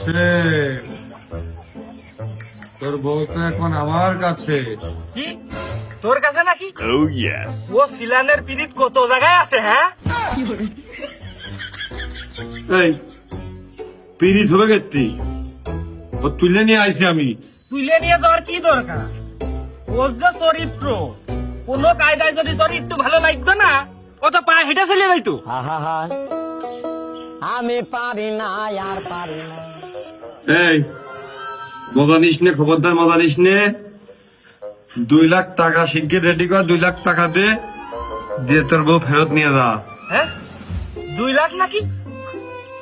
হোসেন, তোর বউ তো এখন আমার কাছে। কি তোর কাছে নাকি? ও সিলানের পিরিত কত জায়গায় আছে? হ্যাঁ, এই পিরিত হবে গেছি, ও তুলে নিয়ে আইছি আমি। তুলে নিয়ে যাওয়ার কি দরকার? ওর যে চরিত্র, কোন কায়দায় যদি তোর একটু ভালো লাগতো না, ও তো পায়ে হেঁটে চলে যাইতো। আমি পারি না, আর পারি না। এই মজা নিস নে, খবরদার মজা নিস নে। 2 লাখ টাকা শিগগির রেডি কর, 2 লাখ টাকা দিয়ে তোর বউ ফেরত নিয়ে যা। হ্যাঁ, 2 লাখ নাকি?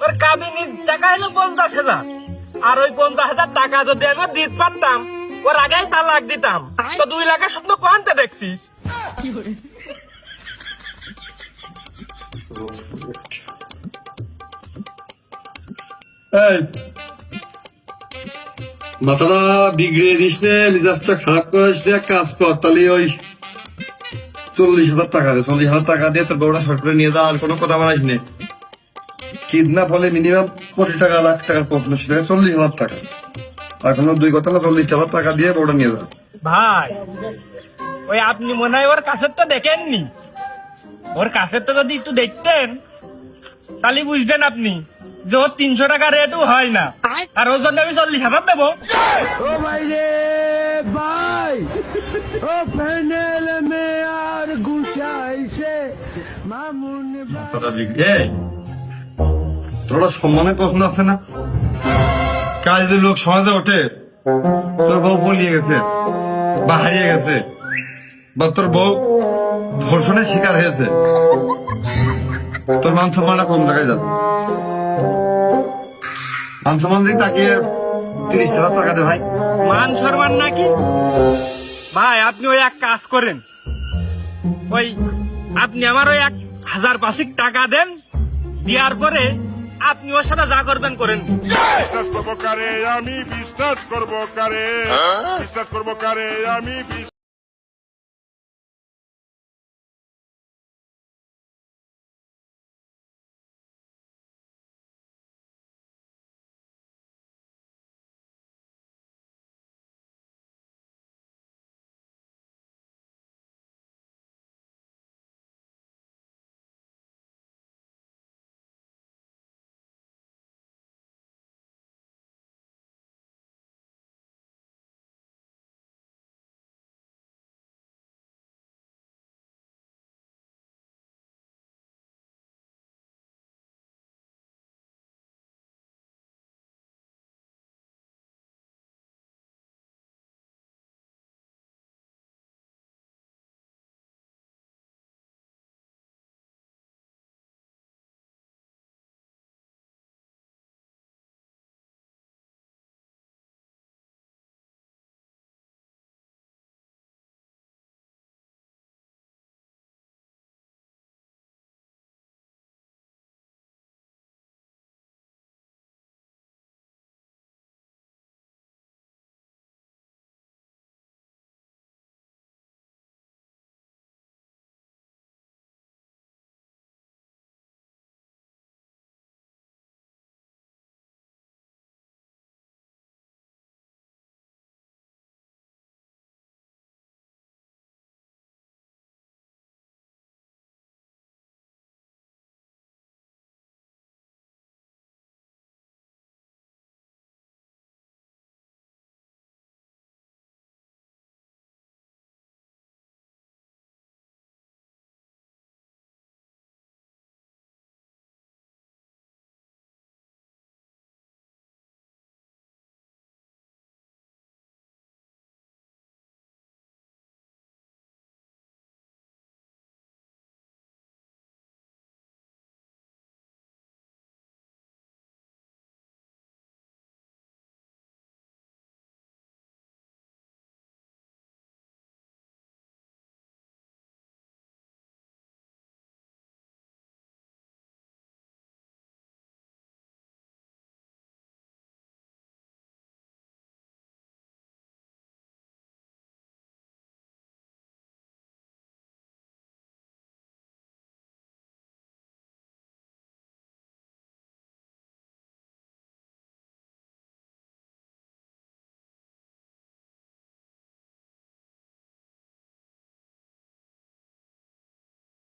ওর কাবিনীর টাকা হলো 50,000, আর ওই 50,000 টাকা যদি আমি দিতে পারতাম, ওর আগেই তালাক দিতাম। তো 2 লাখের স্বপ্ন কোনটা দেখছিস? এই মাথাটা বিগড়িয়ে দিস নে, মিজাজটা খারাপ করিস নে। এক কাজ কর, তাহলে ওই 40,000 টাকা দে। 40,000 টাকা দিয়ে তোর বউটা শর্ট করে নিয়ে যা, আর কোনো কথা বানাইস নে। কিডন্যাপ হলে মিনিমাম 1 টাকা, লাখ টাকার প্রশ্ন, সেটা 40,000 টাকা। আর কোনো দুই কথা না, 40,000 টাকা দিয়ে বউটা নিয়ে যা। ভাই, ওই আপনি মনে হয় ওর কাছের তো দেখেননি। ওর কাছের তো যদি একটু দেখতেন, তাহলে বুঝতেন আপনি যে ওর 300 টাকা রেটও হয় না, আর ওর জন্য আমি 40,000 দেবো। ও ভাই রে ভাই, ও প্যানেল মে আর গুছাইছে মামুন ভাই। মাথাটা বিগড়ে, তোর সম্মানের প্রশ্ন আছে না? কাজ যে লোক সমাজে ওঠে, তোর বউ পলিয়ে গেছে বা হারিয়ে গেছে, বা তোর বউ ধর্ষণের শিকার হয়েছে, তোর মান সম্মানটা কম জায়গায় যাবে। মান সম্মান দিয়ে তাকিয়ে 30,000 টাকা দে ভাই। মান সম্মান নাকি? ভাই, আপনি ওই এক কাজ করেন, ওই আপনি আমার ওই 1,500 টাকা দেন, দেওয়ার পরে আপনি ওর সাথে যা করবেন করেন। বিশ্বাস করবো কারে আমি, বিশ্বাস করবো কারে, বিশ্বাস করবো কারে আমি।